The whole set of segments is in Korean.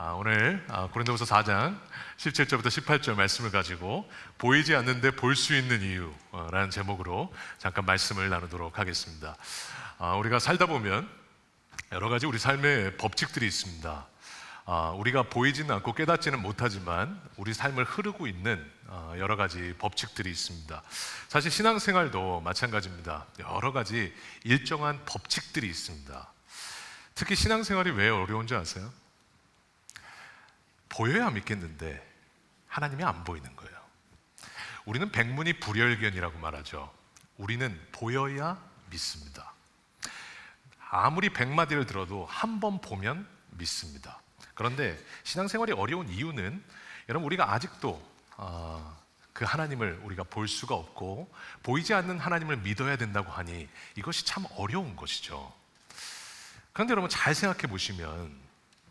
오늘 고린도후서 4장 17절부터 18절 말씀을 가지고 보이지 않는데 볼 수 있는 이유라는 제목으로 잠깐 말씀을 나누도록 하겠습니다. 우리가 살다 보면 여러 가지 우리 삶의 법칙들이 있습니다. 우리가 보이지는 않고 깨닫지는 못하지만 우리 삶을 흐르고 있는 여러 가지 법칙들이 있습니다. 사실 신앙생활도 마찬가지입니다. 여러 가지 일정한 법칙들이 있습니다. 특히 신앙생활이 왜 어려운지 아세요? 보여야 믿겠는데 하나님이 안 보이는 거예요. 우리는 백문이 불여일견이라고 말하죠. 우리는 보여야 믿습니다. 아무리 100마디를 들어도 한 번 보면 믿습니다. 그런데 신앙생활이 어려운 이유는 여러분 우리가 아직도 그 하나님을 우리가 볼 수가 없고 보이지 않는 하나님을 믿어야 된다고 하니 이것이 참 어려운 것이죠. 그런데 여러분 잘 생각해 보시면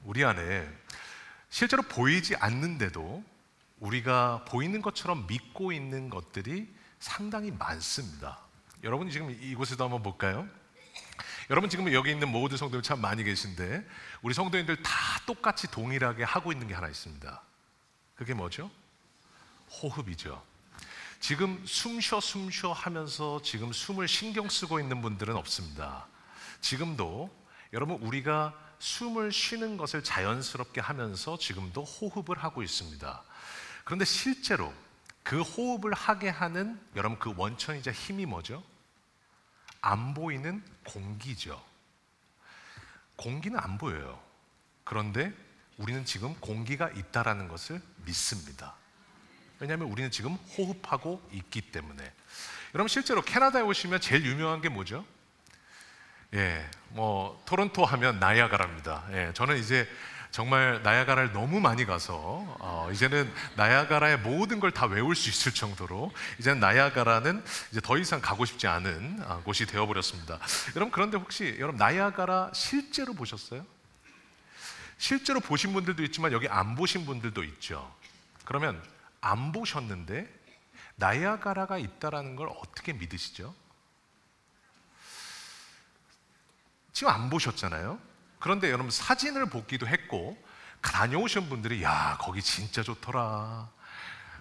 우리 안에 실제로 보이지 않는데도 우리가 보이는 것처럼 믿고 있는 것들이 상당히 많습니다. 여러분 지금 이곳에도 한번 볼까요? 여러분 지금 여기 있는 모든 성도들 참 많이 계신데 우리 성도인들 다 똑같이 동일하게 하고 있는 게 하나 있습니다. 그게 뭐죠? 호흡이죠. 지금 숨 쉬어 하면서 지금 숨을 신경 쓰고 있는 분들은 없습니다. 지금도 여러분 우리가 숨을 쉬는 것을 자연스럽게 하면서 지금도 호흡을 하고 있습니다. 그런데 실제로 그 호흡을 하게 하는 여러분 그 원천이자 힘이 뭐죠? 안 보이는 공기죠. 공기는 안 보여요. 그런데 우리는 지금 공기가 있다라는 것을 믿습니다. 왜냐하면 우리는 지금 호흡하고 있기 때문에. 여러분 실제로 캐나다에 오시면 제일 유명한 게 뭐죠? 토론토 하면 나이아가라입니다. 저는 이제 정말 나이아가라를 너무 많이 가서 이제는 나이아가라의 모든 걸 다 외울 수 있을 정도로 이제는 나이아가라는 이제 더 이상 가고 싶지 않은 곳이 되어버렸습니다. 여러분 그런데 혹시 여러분 나이아가라 실제로 보셨어요? 실제로 보신 분들도 있지만 여기 안 보신 분들도 있죠. 그러면 안 보셨는데 나이아가라가 있다라는 걸 어떻게 믿으시죠? 지금 안 보셨잖아요. 그런데 여러분 사진을 보기도 했고 다녀오신 분들이 야 거기 진짜 좋더라,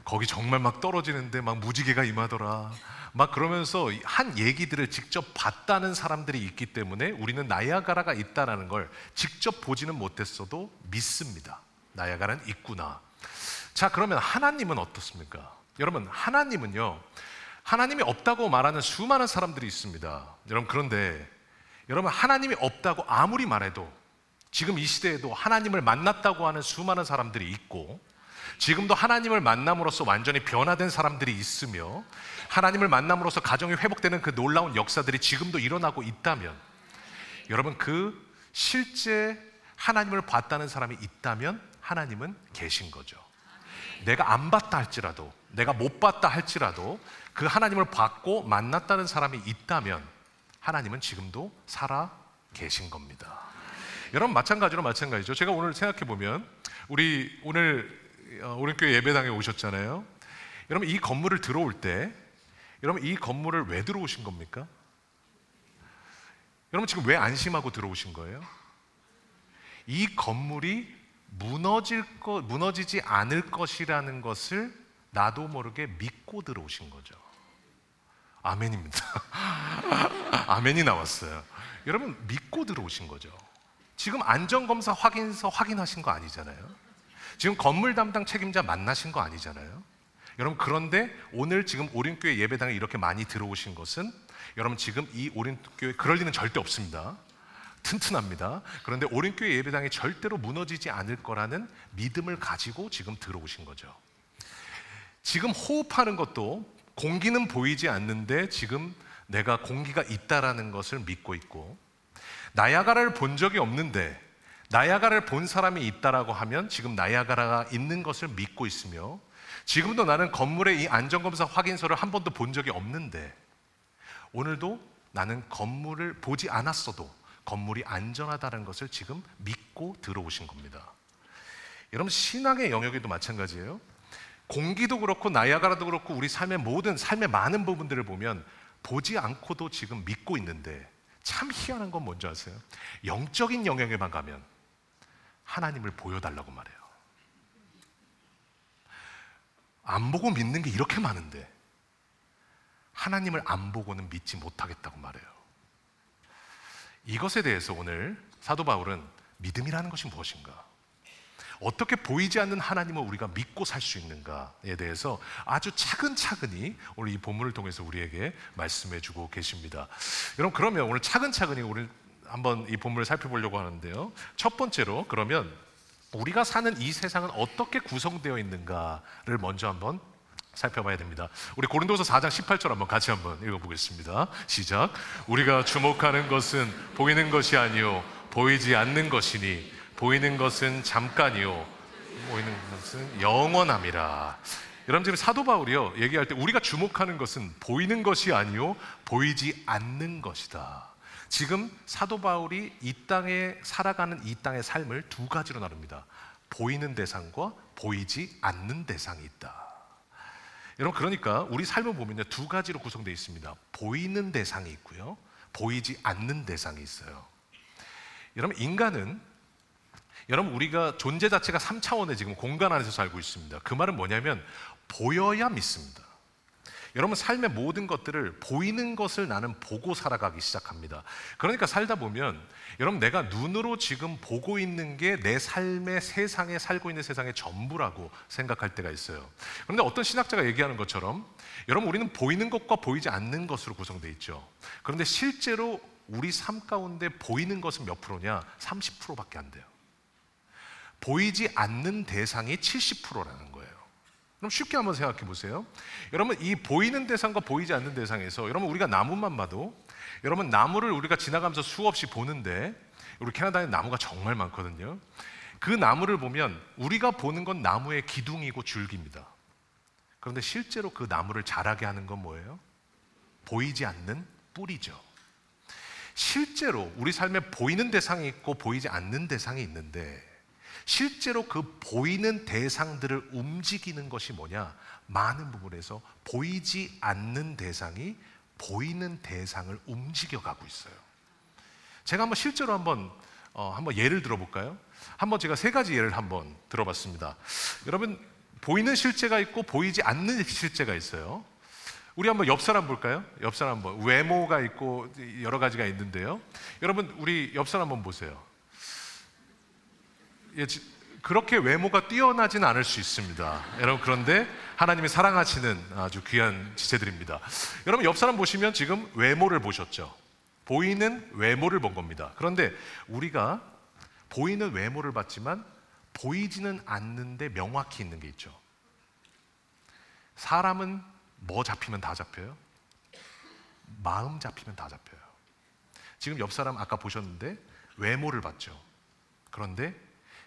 거기 정말 막 떨어지는데 막 무지개가 임하더라 막 그러면서 한 얘기들을 직접 봤다는 사람들이 있기 때문에 우리는 나이아가라가 있다는 걸 직접 보지는 못했어도 믿습니다. 나이아가라는 있구나. 자 그러면 하나님은 어떻습니까? 여러분 하나님은요, 하나님이 없다고 말하는 수많은 사람들이 있습니다. 여러분 그런데 여러분 하나님이 없다고 아무리 말해도 지금 이 시대에도 하나님을 만났다고 하는 수많은 사람들이 있고 지금도 하나님을 만남으로써 완전히 변화된 사람들이 있으며 하나님을 만남으로써 가정이 회복되는 그 놀라운 역사들이 지금도 일어나고 있다면 여러분 그 실제 하나님을 봤다는 사람이 있다면 하나님은 계신 거죠. 내가 안 봤다 할지라도 내가 못 봤다 할지라도 그 하나님을 봤고 만났다는 사람이 있다면 하나님은 지금도 살아 계신 겁니다. 여러분 마찬가지죠. 제가 오늘 생각해 보면 우리 오늘 오른교회 예배당에 오셨잖아요. 여러분 이 건물을 들어올 때 여러분 이 건물을 왜 들어오신 겁니까? 여러분 지금 왜 안심하고 들어오신 거예요? 이 건물이 무너지지 않을 것이라는 것을 나도 모르게 믿고 들어오신 거죠. 아멘입니다. 아멘이 나왔어요. 여러분 믿고 들어오신 거죠. 지금 안전검사 확인서 확인하신 거 아니잖아요. 지금 건물 담당 책임자 만나신 거 아니잖아요. 여러분 그런데 오늘 지금 오륜교회 예배당에 이렇게 많이 들어오신 것은 여러분 지금 이 오륜교회 그럴 리는 절대 없습니다. 튼튼합니다. 그런데 오륜교회 예배당이 절대로 무너지지 않을 거라는 믿음을 가지고 지금 들어오신 거죠. 지금 호흡하는 것도 공기는 보이지 않는데 지금 내가 공기가 있다라는 것을 믿고 있고 나이아가라를 본 적이 없는데 나이아가라를 본 사람이 있다라고 하면 지금 나이아가라가 있는 것을 믿고 있으며 지금도 나는 건물의 이 안전검사 확인서를 한 번도 본 적이 없는데 오늘도 나는 건물을 보지 않았어도 건물이 안전하다는 것을 지금 믿고 들어오신 겁니다. 여러분 신앙의 영역에도 마찬가지예요. 공기도 그렇고 나이아가라도 그렇고 우리 삶의 많은 부분들을 보면 보지 않고도 지금 믿고 있는데 참 희한한 건 뭔지 아세요? 영적인 영역에만 가면 하나님을 보여달라고 말해요. 안 보고 믿는 게 이렇게 많은데 하나님을 안 보고는 믿지 못하겠다고 말해요. 이것에 대해서 오늘 사도 바울은 믿음이라는 것이 무엇인가, 어떻게 보이지 않는 하나님을 우리가 믿고 살 수 있는가에 대해서 아주 차근차근히 오늘 이 본문을 통해서 우리에게 말씀해 주고 계십니다. 여러분, 그러면 오늘 차근차근히 우리 한번 이 본문을 살펴보려고 하는데요, 첫 번째로 그러면 우리가 사는 이 세상은 어떻게 구성되어 있는가를 먼저 한번 살펴봐야 됩니다. 우리 고린도서 4장 18절 한번 같이 한번 읽어보겠습니다. 시작. 우리가 주목하는 것은 보이는 것이 아니요 보이지 않는 것이니 보이는 것은 잠깐이요 보이는 것은 영원함이라. 여러분, 지금 사도 바울이요 얘기할 때 우리가 주목하는 것은 보이는 것이 아니요 보이지 않는 것이다. 지금 사도 바울이 이 땅에 살아가는 이 땅의 삶을 두 가지로 나눕니다. 보이는 대상과 보이지 않는 대상이 있다. 여러분, 그러니까 우리 삶을 보면 두 가지로 구성되어 있습니다. 보이는 대상이 있고요, 보이지 않는 대상이 있어요. 여러분, 인간은, 여러분, 우리가 존재 자체가 3차원의 지금 공간 안에서 살고 있습니다. 그 말은 뭐냐면 보여야 믿습니다. 여러분, 삶의 모든 것들을 보이는 것을 나는 보고 살아가기 시작합니다. 그러니까 살다 보면 여러분, 내가 눈으로 지금 보고 있는 게 내 삶의 세상에, 살고 있는 세상의 전부라고 생각할 때가 있어요. 그런데 어떤 신학자가 얘기하는 것처럼 여러분, 우리는 보이는 것과 보이지 않는 것으로 구성되어 있죠. 그런데 실제로 우리 삶 가운데 보이는 것은 몇 프로냐? 30%밖에 안 돼요. 보이지 않는 대상이 70%라는 거예요. 그럼 쉽게 한번 생각해 보세요. 여러분, 이 보이는 대상과 보이지 않는 대상에서 여러분, 우리가 나무만 봐도, 여러분, 나무를 우리가 지나가면서 수없이 보는데, 우리 캐나다에 나무가 정말 많거든요. 그 나무를 보면 우리가 보는 건 나무의 기둥이고 줄기입니다. 그런데 실제로 그 나무를 자라게 하는 건 뭐예요? 보이지 않는 뿌리죠. 실제로 우리 삶에 보이는 대상이 있고 보이지 않는 대상이 있는데, 실제로 그 보이는 대상들을 움직이는 것이 뭐냐? 많은 부분에서 보이지 않는 대상이 보이는 대상을 움직여가고 있어요. 제가 한번 실제로 한번 예를 들어볼까요? 한번 제가 세 가지 예를 한번 들어봤습니다. 여러분, 보이는 실제가 있고 보이지 않는 실제가 있어요. 우리 한번 옆 사람 볼까요? 옆 사람 한번, 외모가 있고 여러 가지가 있는데요. 여러분, 우리 옆 사람 한번 보세요. 그렇게 외모가 뛰어나지는 않을 수 있습니다. 여러분, 그런데 하나님이 사랑하시는 아주 귀한 지체들입니다. 여러분, 옆 사람 보시면 지금 외모를 보셨죠? 보이는 외모를 본 겁니다. 그런데 우리가 보이는 외모를 봤지만 보이지는 않는데 명확히 있는 게 있죠. 사람은 뭐 잡히면 다 잡혀요? 마음 잡히면 다 잡혀요. 지금 옆 사람 아까 보셨는데 외모를 봤죠. 그런데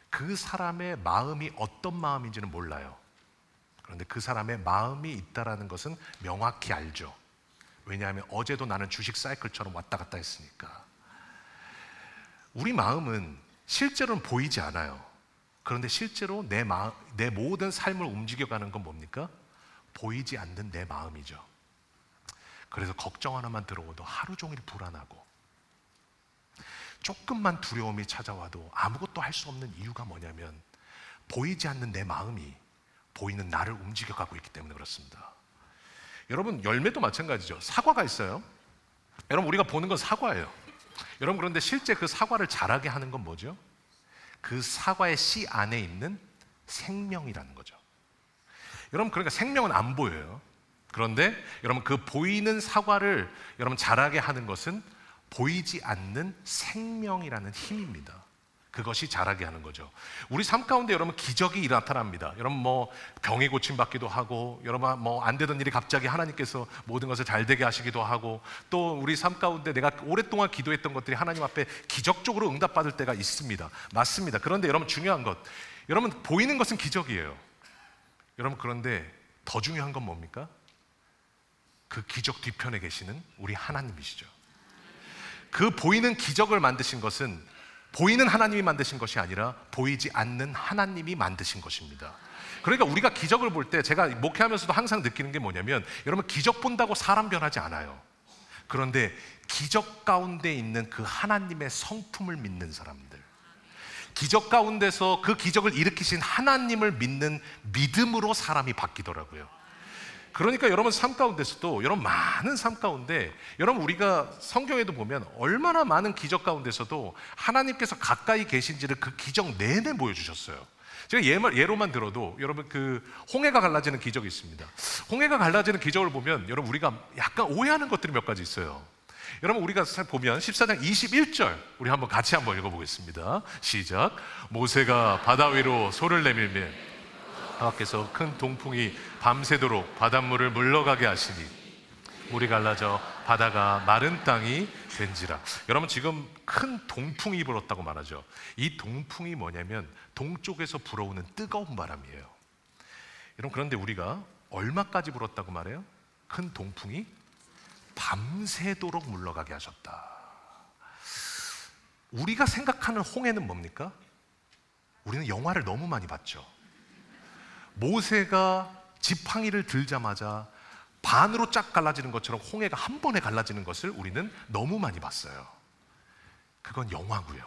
그 사람의 마음이 어떤 마음인지는 몰라요. 그런데 그 사람의 마음이 있다라는 것은 명확히 알죠. 왜냐하면 어제도 나는 주식 사이클처럼 왔다 갔다 했으니까. 우리 마음은 실제로는 보이지 않아요. 그런데 실제로 내 모든 삶을 움직여가는 건 뭡니까? 보이지 않는 내 마음이죠. 그래서 걱정 하나만 들어오도 하루 종일 불안하고, 조금만 두려움이 찾아와도 아무것도 할 수 없는 이유가 뭐냐면 보이지 않는 내 마음이 보이는 나를 움직여가고 있기 때문에 그렇습니다. 여러분, 열매도 마찬가지죠. 사과가 있어요. 여러분, 우리가 보는 건 사과예요. 여러분, 그런데 실제 그 사과를 자라게 하는 건 뭐죠? 그 사과의 씨 안에 있는 생명이라는 거죠. 여러분, 그러니까 생명은 안 보여요. 그런데 여러분, 그 보이는 사과를 여러분 자라게 하는 것은 보이지 않는 생명이라는 힘입니다. 그것이 자라게 하는 거죠. 우리 삶 가운데 여러분 기적이 나타납니다. 여러분, 뭐 병이 고침받기도 하고, 여러분 뭐 안 되던 일이 갑자기 하나님께서 모든 것을 잘 되게 하시기도 하고, 또 우리 삶 가운데 내가 오랫동안 기도했던 것들이 하나님 앞에 기적적으로 응답받을 때가 있습니다. 맞습니다. 그런데 여러분, 중요한 것, 여러분, 보이는 것은 기적이에요. 여러분, 그런데 더 중요한 건 뭡니까? 그 기적 뒤편에 계시는 우리 하나님이시죠. 그 보이는 기적을 만드신 것은 보이는 하나님이 만드신 것이 아니라 보이지 않는 하나님이 만드신 것입니다. 그러니까 우리가 기적을 볼 때, 제가 목회하면서도 항상 느끼는 게 뭐냐면, 여러분, 기적 본다고 사람 변하지 않아요. 그런데 기적 가운데 있는 그 하나님의 성품을 믿는 사람들, 기적 가운데서 그 기적을 일으키신 하나님을 믿는 믿음으로 사람이 바뀌더라고요. 그러니까 여러분 삶 가운데서도, 여러분 많은 삶 가운데, 여러분 우리가 성경에도 보면 얼마나 많은 기적 가운데서도 하나님께서 가까이 계신지를 그 기적 내내 보여주셨어요. 제가 예로만 들어도 여러분 그 홍해가 갈라지는 기적이 있습니다. 홍해가 갈라지는 기적을 보면 여러분 우리가 약간 오해하는 것들이 몇 가지 있어요. 여러분 우리가 보면 14장 21절 우리 한번 같이 한번 읽어보겠습니다. 시작. 모세가 바다 위로 손을 내밀며 하나님께서 큰 동풍이 밤새도록 바닷물을 물러가게 하시니 물이 갈라져 바다가 마른 땅이 된지라. 여러분 지금 큰 동풍이 불었다고 말하죠. 이 동풍이 뭐냐면 동쪽에서 불어오는 뜨거운 바람이에요. 여러분 그런데 우리가 얼마까지 불었다고 말해요? 큰 동풍이 밤새도록 물러가게 하셨다. 우리가 생각하는 홍해는 뭡니까? 우리는 영화를 너무 많이 봤죠. 모세가 지팡이를 들자마자 반으로 쫙 갈라지는 것처럼 홍해가 한 번에 갈라지는 것을 우리는 너무 많이 봤어요. 그건 영화고요.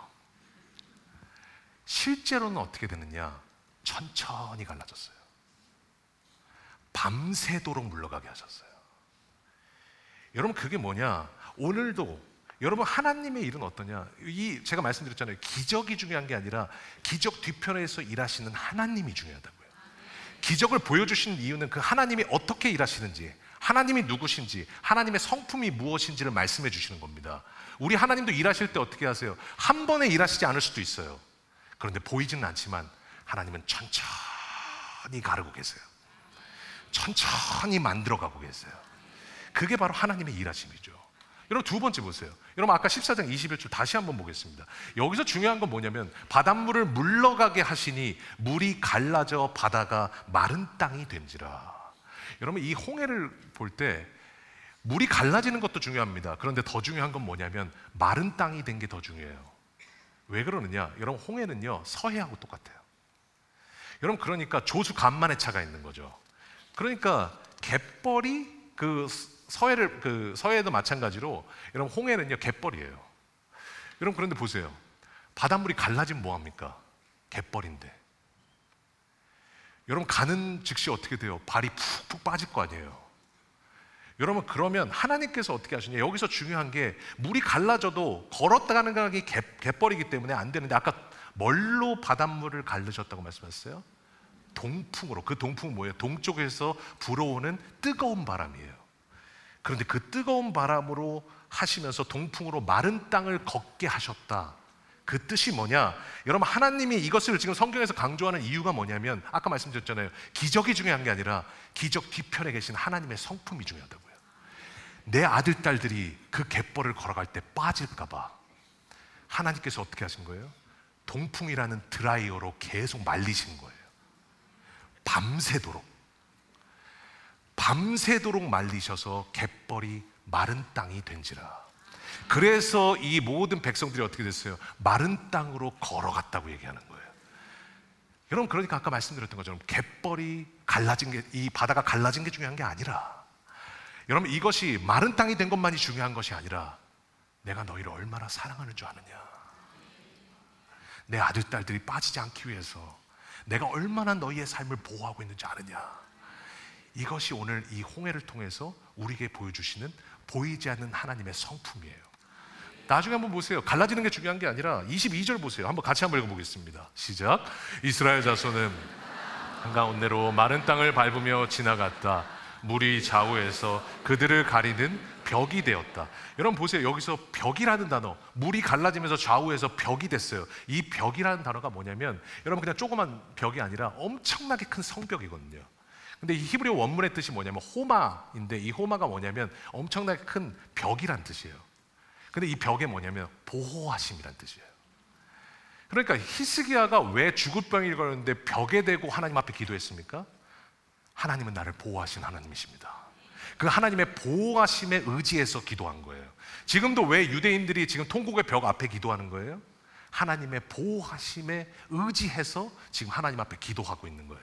실제로는 어떻게 되느냐? 천천히 갈라졌어요. 밤새도록 물러가게 하셨어요. 여러분 그게 뭐냐? 오늘도 여러분 하나님의 일은 어떠냐? 제가 말씀드렸잖아요. 기적이 중요한 게 아니라 기적 뒤편에서 일하시는 하나님이 중요하다고요. 기적을 보여주시는 이유는 그 하나님이 어떻게 일하시는지, 하나님이 누구신지, 하나님의 성품이 무엇인지를 말씀해 주시는 겁니다. 우리 하나님도 일하실 때 어떻게 하세요? 한 번에 일하시지 않을 수도 있어요. 그런데 보이지는 않지만 하나님은 천천히 가르고 계세요. 천천히 만들어가고 계세요. 그게 바로 하나님의 일하심이죠. 여러분 두 번째 보세요. 여러분 아까 14장 21절 다시 한번 보겠습니다. 여기서 중요한 건 뭐냐면 바닷물을 물러가게 하시니 물이 갈라져 바다가 마른 땅이 된지라. 여러분 이 홍해를 볼 때 물이 갈라지는 것도 중요합니다. 그런데 더 중요한 건 뭐냐면 마른 땅이 된 게 더 중요해요. 왜 그러느냐? 여러분 홍해는요 서해하고 똑같아요. 여러분 그러니까 조수 간만의 차가 있는 거죠. 그러니까 갯벌이 서해에도 마찬가지로 여러분 홍해는요 갯벌이에요. 여러분 그런데 보세요. 바닷물이 갈라지면 뭐합니까? 갯벌인데. 여러분 가는 즉시 어떻게 돼요? 발이 푹푹 빠질 거 아니에요. 여러분 그러면 하나님께서 어떻게 하시냐? 여기서 중요한 게 물이 갈라져도 걸었다 가는 게 갯벌이기 때문에 안 되는데 아까 뭘로 바닷물을 갈르셨다고 말씀하셨어요? 동풍으로. 그 동풍은 뭐예요? 동쪽에서 불어오는 뜨거운 바람이에요. 그런데 그 뜨거운 바람으로 하시면서 동풍으로 마른 땅을 걷게 하셨다. 그 뜻이 뭐냐? 여러분 하나님이 이것을 지금 성경에서 강조하는 이유가 뭐냐면 아까 말씀드렸잖아요. 기적이 중요한 게 아니라 기적 뒤편에 계신 하나님의 성품이 중요하다고요. 내 아들 딸들이 그 갯벌을 걸어갈 때 빠질까 봐 하나님께서 어떻게 하신 거예요? 동풍이라는 드라이어로 계속 말리신 거예요. 밤새도록 말리셔서 갯벌이 마른 땅이 된지라. 그래서 이 모든 백성들이 어떻게 됐어요? 마른 땅으로 걸어갔다고 얘기하는 거예요. 여러분 그러니까 아까 말씀드렸던 것처럼 갯벌이 갈라진 게, 이 바다가 갈라진 게 중요한 게 아니라, 여러분 이것이 마른 땅이 된 것만이 중요한 것이 아니라 내가 너희를 얼마나 사랑하는 줄 아느냐, 내 아들 딸들이 빠지지 않기 위해서 내가 얼마나 너희의 삶을 보호하고 있는지 아느냐. 이것이 오늘 이 홍해를 통해서 우리에게 보여주시는 보이지 않는 하나님의 성품이에요. 나중에 한번 보세요. 갈라지는 게 중요한 게 아니라 22절 보세요. 한번 같이 한번 읽어보겠습니다. 시작. 이스라엘 자손은 한가운데로 마른 땅을 밟으며 지나갔다. 물이 좌우에서 그들을 가리는 벽이 되었다. 여러분 보세요. 여기서 벽이라는 단어, 물이 갈라지면서 좌우에서 벽이 됐어요. 이 벽이라는 단어가 뭐냐면 여러분 그냥 조그만 벽이 아니라 엄청나게 큰 성벽이거든요. 근데 이 히브리어 원문의 뜻이 뭐냐면 호마인데, 이 호마가 뭐냐면 엄청나게 큰 벽이란 뜻이에요. 근데 이 벽에 뭐냐면 보호하심이란 뜻이에요. 그러니까 히스기야가 왜 죽을병이 걸렸는데 벽에 대고 하나님 앞에 기도했습니까? 하나님은 나를 보호하신 하나님이십니다. 그 하나님의 보호하심에 의지해서 기도한 거예요. 지금도 왜 유대인들이 지금 통곡의 벽 앞에 기도하는 거예요? 하나님의 보호하심에 의지해서 지금 하나님 앞에 기도하고 있는 거예요.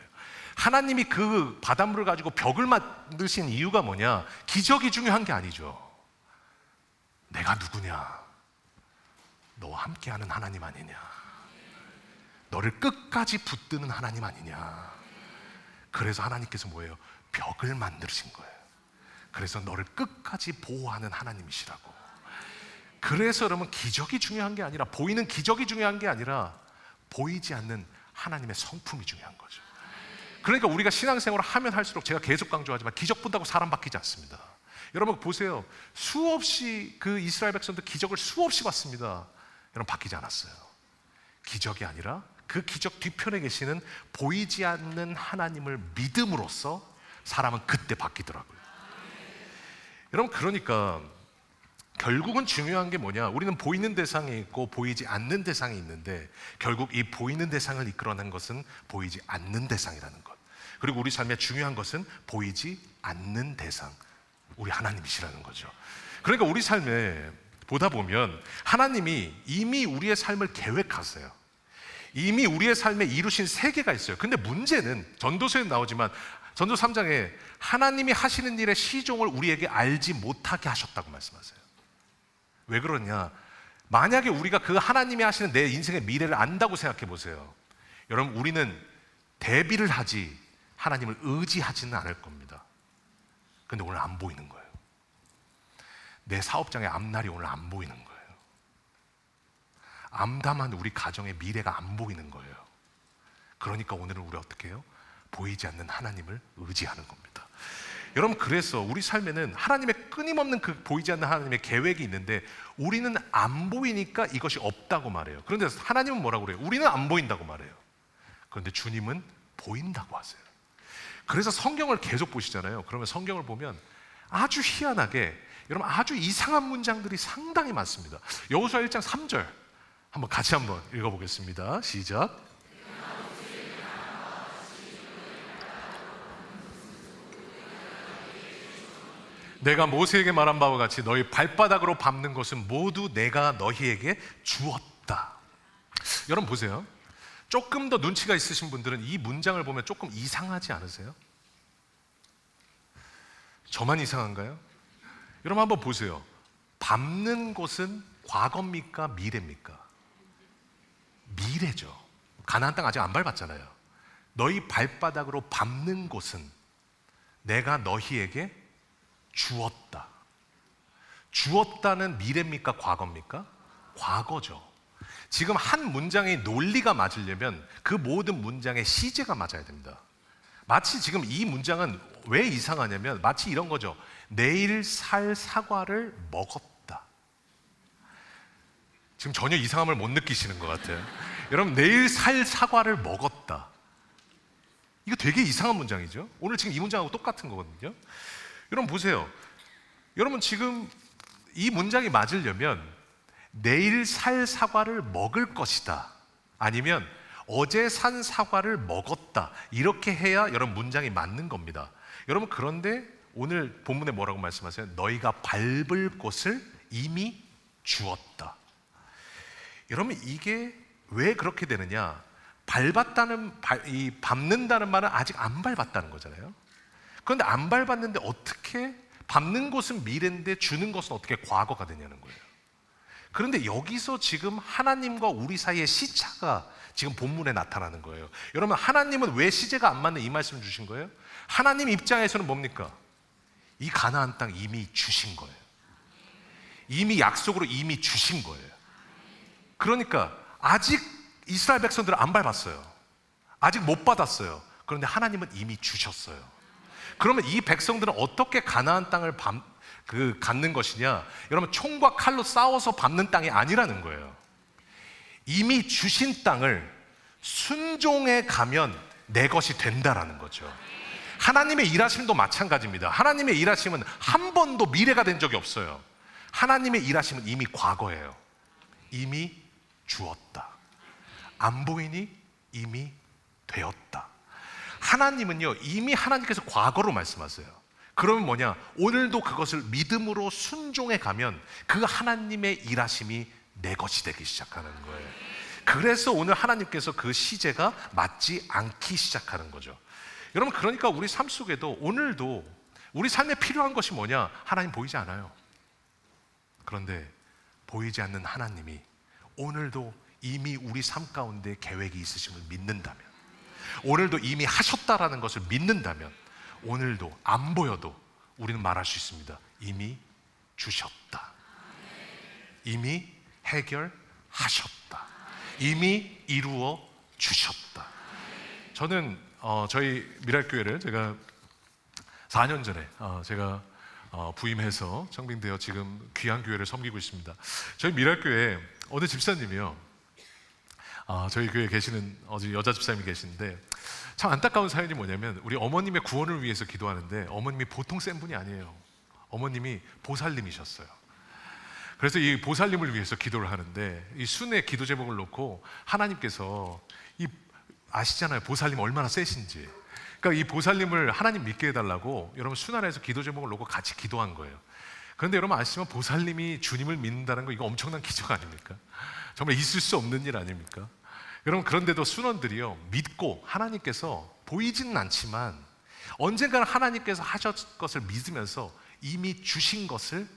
하나님이 그 바닷물을 가지고 벽을 만드신 이유가 뭐냐? 기적이 중요한 게 아니죠. 내가 누구냐? 너와 함께하는 하나님 아니냐? 너를 끝까지 붙드는 하나님 아니냐. 그래서 하나님께서 뭐예요? 벽을 만드신 거예요. 그래서 너를 끝까지 보호하는 하나님이시라고. 그래서 여러분, 기적이 중요한 게 아니라, 보이는 기적이 중요한 게 아니라 보이지 않는 하나님의 성품이 중요한 거죠. 그러니까 우리가 신앙생활을 하면 할수록, 제가 계속 강조하지만, 기적 본다고 사람 바뀌지 않습니다. 여러분 보세요. 수없이 그 이스라엘 백성들 기적을 수없이 봤습니다. 여러분, 바뀌지 않았어요. 기적이 아니라 그 기적 뒤편에 계시는 보이지 않는 하나님을 믿음으로써 사람은 그때 바뀌더라고요. 여러분, 그러니까 결국은 중요한 게 뭐냐? 우리는 보이는 대상이 있고 보이지 않는 대상이 있는데, 결국 이 보이는 대상을 이끌어낸 것은 보이지 않는 대상이라는 것. 그리고 우리 삶에 중요한 것은 보이지 않는 대상, 우리 하나님이시라는 거죠. 그러니까 우리 삶에 보다 보면 하나님이 이미 우리의 삶을 계획하세요. 이미 우리의 삶에 이루신 세계가 있어요. 근데 문제는, 전도서에 나오지만 전도 3장에 하나님이 하시는 일의 시종을 우리에게 알지 못하게 하셨다고 말씀하세요. 왜 그러냐? 만약에 우리가 그 하나님이 하시는 내 인생의 미래를 안다고 생각해 보세요. 여러분, 우리는 대비를 하지 하나님을 의지하지는 않을 겁니다. 근데 오늘 안 보이는 거예요. 내 사업장의 앞날이 오늘 안 보이는 거예요. 암담한 우리 가정의 미래가 안 보이는 거예요. 그러니까 오늘은 우리 어떻게 해요? 보이지 않는 하나님을 의지하는 겁니다. 여러분, 그래서 우리 삶에는 하나님의 끊임없는 그 보이지 않는 하나님의 계획이 있는데, 우리는 안 보이니까 이것이 없다고 말해요. 그런데 하나님은 뭐라고 그래요? 우리는 안 보인다고 말해요. 그런데 주님은 보인다고 하세요. 그래서 성경을 계속 보시잖아요. 그러면 성경을 보면 아주 희한하게, 여러분, 아주 이상한 문장들이 상당히 많습니다. 여호수아 1장 3절 한번 같이 한번 읽어보겠습니다. 시작. 내가 모세에게 말한 바와 같이 너희 발바닥으로 밟는 것은 모두 내가 너희에게 주었다. 여러분 보세요. 조금 더 눈치가 있으신 분들은 이 문장을 보면 조금 이상하지 않으세요? 저만 이상한가요? 여러분 한번 보세요. 밟는 곳은 과거입니까? 미래입니까? 미래죠. 가나안 땅 아직 안 밟았잖아요. 너희 발바닥으로 밟는 곳은 내가 너희에게 주었다. 주었다는 미래입니까? 과거입니까? 과거죠. 지금 한 문장의 논리가 맞으려면 그 모든 문장의 시제가 맞아야 됩니다. 마치 지금 이 문장은 왜 이상하냐면, 마치 이런 거죠. 내일 살 사과를 먹었다. 지금 전혀 이상함을 못 느끼시는 것 같아요. 여러분, 내일 살 사과를 먹었다. 이거 되게 이상한 문장이죠. 오늘 지금 이 문장하고 똑같은 거거든요. 여러분 보세요. 여러분 지금 이 문장이 맞으려면 내일 살 사과를 먹을 것이다, 아니면 어제 산 사과를 먹었다, 이렇게 해야 여러분 문장이 맞는 겁니다. 여러분, 그런데 오늘 본문에 뭐라고 말씀하세요? 너희가 밟을 곳을 이미 주었다. 여러분, 이게 왜 그렇게 되느냐? 이 밟는다는 말은 아직 안 밟았다는 거잖아요. 그런데 안 밟았는데 어떻게 밟는 곳은 미래인데 주는 것은 어떻게 과거가 되냐는 거예요. 그런데 여기서 지금 하나님과 우리 사이의 시차가 지금 본문에 나타나는 거예요. 여러분, 하나님은 왜 시제가 안 맞는 이 말씀을 주신 거예요? 하나님 입장에서는 뭡니까? 이 가나안 땅 이미 주신 거예요. 이미 약속으로 이미 주신 거예요. 그러니까 아직 이스라엘 백성들은 안 밟았어요. 아직 못 받았어요. 그런데 하나님은 이미 주셨어요. 그러면 이 백성들은 어떻게 가나안 땅을 갖는 것이냐? 여러분, 총과 칼로 싸워서 밟는 땅이 아니라는 거예요. 이미 주신 땅을 순종해 가면 내 것이 된다라는 거죠. 하나님의 일하심도 마찬가지입니다. 하나님의 일하심은 한 번도 미래가 된 적이 없어요. 하나님의 일하심은 이미 과거예요. 이미 주었다. 안 보이니 이미 되었다. 하나님은요, 이미 하나님께서 과거로 말씀하세요. 그러면 뭐냐? 오늘도 그것을 믿음으로 순종해 가면 그 하나님의 일하심이 내 것이 되기 시작하는 거예요. 그래서 오늘 하나님께서 그 시제가 맞지 않기 시작하는 거죠. 여러분, 그러니까 우리 삶 속에도 오늘도 우리 삶에 필요한 것이 뭐냐? 하나님 보이지 않아요. 그런데 보이지 않는 하나님이 오늘도 이미 우리 삶 가운데 계획이 있으심을 믿는다면, 오늘도 이미 하셨다라는 것을 믿는다면, 오늘도 안 보여도 우리는 말할 수 있습니다. 이미 주셨다. 이미 해결하셨다. 이미 이루어 주셨다. 저는 저희 미랄교회를 제가 4년 전에 제가 부임해서 청빙되어 지금 귀한 교회를 섬기고 있습니다. 저희 미랄교회 어느 집사님이요, 저희 교회에 계시는 어제 여자 집사님이 계시는데, 참 안타까운 사연이 뭐냐면, 우리 어머님의 구원을 위해서 기도하는데 어머님이 보통 센 분이 아니에요. 어머님이 보살님이셨어요. 그래서 이 보살님을 위해서 기도를 하는데, 이 순의 기도 제목을 놓고 하나님께서 아시잖아요, 보살님 얼마나 세신지. 그러니까 이 보살님을 하나님 믿게 해달라고 여러분 순 안에서 기도 제목을 놓고 같이 기도한 거예요. 그런데 여러분 아시지만 보살님이 주님을 믿는다는 거, 이거 엄청난 기적 아닙니까? 정말 있을 수 없는 일 아닙니까? 여러분, 그런데도 순원들이요, 믿고 하나님께서 보이지는 않지만 언젠가는 하나님께서 하실 것을 믿으면서 이미 주신 것을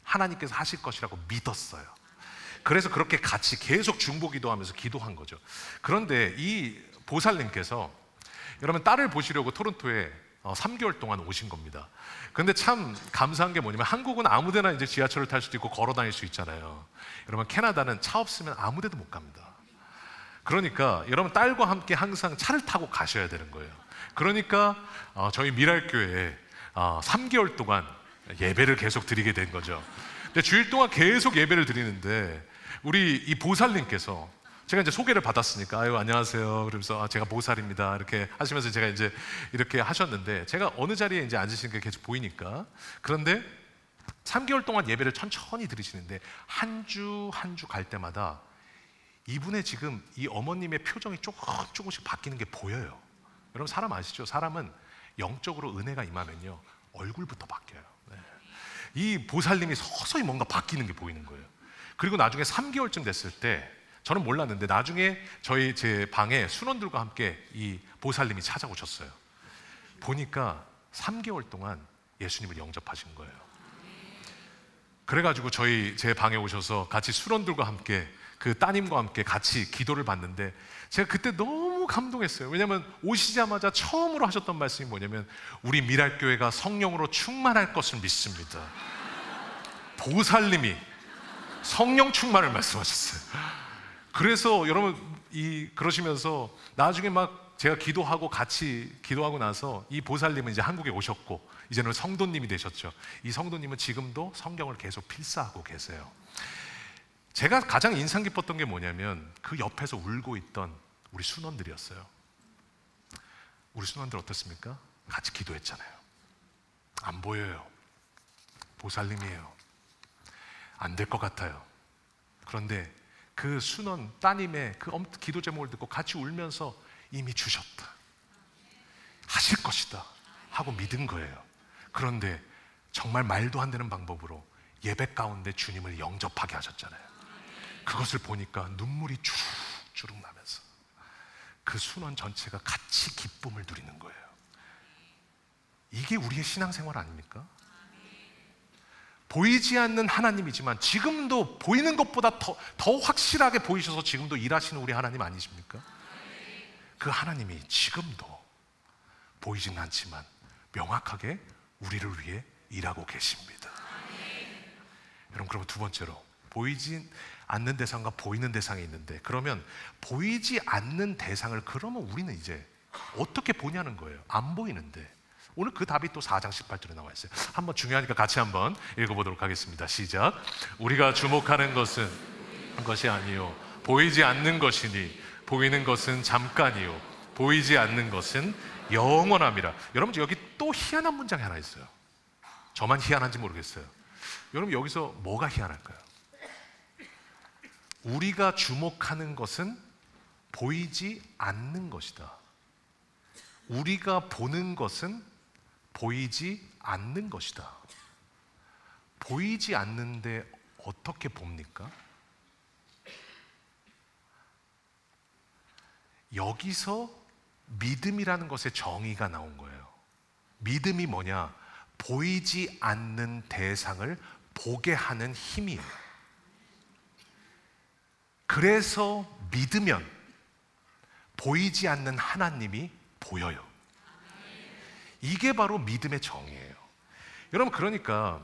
하나님께서 하실 것이라고 믿었어요. 그래서 그렇게 같이 계속 중보기도하면서 기도한 거죠. 그런데 이 보살님께서 여러분 딸을 보시려고 토론토에 3개월 동안 오신 겁니다. 그런데 참 감사한 게 뭐냐면, 한국은 아무데나 이제 지하철을 탈 수도 있고 걸어 다닐 수 있잖아요. 여러분 캐나다는 차 없으면 아무데도 못 갑니다. 그러니까 여러분 딸과 함께 항상 차를 타고 가셔야 되는 거예요. 그러니까 저희 미랄교회에 3개월 동안 예배를 계속 드리게 된 거죠. 근데 주일 동안 계속 예배를 드리는데, 우리 이 보살님께서, 제가 이제 소개를 받았으니까 아유 안녕하세요 그러면서 제가 보살입니다 이렇게 하시면서 제가 이제 이렇게 하셨는데, 제가 어느 자리에 이제 앉으시는 게 계속 보이니까. 그런데 3개월 동안 예배를 천천히 드리시는데, 한 주 한 주 갈 때마다 이분의 지금 이 어머님의 표정이 조금씩 바뀌는 게 보여요. 여러분 사람 아시죠? 사람은 영적으로 은혜가 임하면요 얼굴부터 바뀌어요. 네. 이 보살님이 서서히 뭔가 바뀌는 게 보이는 거예요. 그리고 나중에 3개월쯤 됐을 때, 저는 몰랐는데 나중에 제 방에 순원들과 함께 이 보살님이 찾아오셨어요. 보니까 3개월 동안 예수님을 영접하신 거예요. 그래가지고 제 방에 오셔서 같이 순원들과 함께, 그 따님과 함께 같이 기도를 받는데, 제가 그때 너무 감동했어요. 왜냐하면 오시자마자 처음으로 하셨던 말씀이 뭐냐면, 우리 미랄교회가 성령으로 충만할 것을 믿습니다. 보살님이 성령 충만을 말씀하셨어요. 그래서 여러분 그러시면서 나중에 막 제가 같이 기도하고 나서 이 보살님은 이제 한국에 오셨고 이제는 성도님이 되셨죠. 이 성도님은 지금도 성경을 계속 필사하고 계세요. 제가 가장 인상 깊었던 게 뭐냐면, 그 옆에서 울고 있던 우리 순원들이었어요. 우리 순원들 어떻습니까? 같이 기도했잖아요. 안 보여요. 보살님이에요. 안 될 것 같아요. 그런데 그 순원 따님의 그 기도 제목을 듣고 같이 울면서 이미 주셨다, 하실 것이다 하고 믿은 거예요. 그런데 정말 말도 안 되는 방법으로 예배 가운데 주님을 영접하게 하셨잖아요. 그것을 보니까 눈물이 주룩주룩 나면서 그 순원 전체가 같이 기쁨을 누리는 거예요. 이게 우리의 신앙생활 아닙니까? 보이지 않는 하나님이지만 지금도 보이는 것보다 더 확실하게 보이셔서 지금도 일하시는 우리 하나님 아니십니까? 그 하나님이 지금도 보이진 않지만 명확하게 우리를 위해 일하고 계십니다. 여러분, 그럼 두 번째로, 보이지 않는 대상과 보이는 대상이 있는데, 그러면 보이지 않는 대상을 그러면 우리는 이제 어떻게 보냐는 거예요. 안 보이는데. 오늘 그 답이 또 4장 18절에 나와 있어요. 한번 중요하니까 같이 한번 읽어보도록 하겠습니다. 시작. 우리가 주목하는 것은 것이 아니요 보이지 않는 것이니 보이는 것은 잠깐이요 보이지 않는 것은 영원함이라. 여러분, 여기 또 희한한 문장이 하나 있어요. 저만 희한한지 모르겠어요. 여러분, 여기서 뭐가 희한할까요? 우리가 주목하는 것은 보이지 않는 것이다. 우리가 보는 것은 보이지 않는 것이다. 보이지 않는데 어떻게 봅니까? 여기서 믿음이라는 것의 정의가 나온 거예요. 믿음이 뭐냐? 보이지 않는 대상을 보게 하는 힘이에요. 그래서 믿으면 보이지 않는 하나님이 보여요. 이게 바로 믿음의 정의예요. 여러분, 그러니까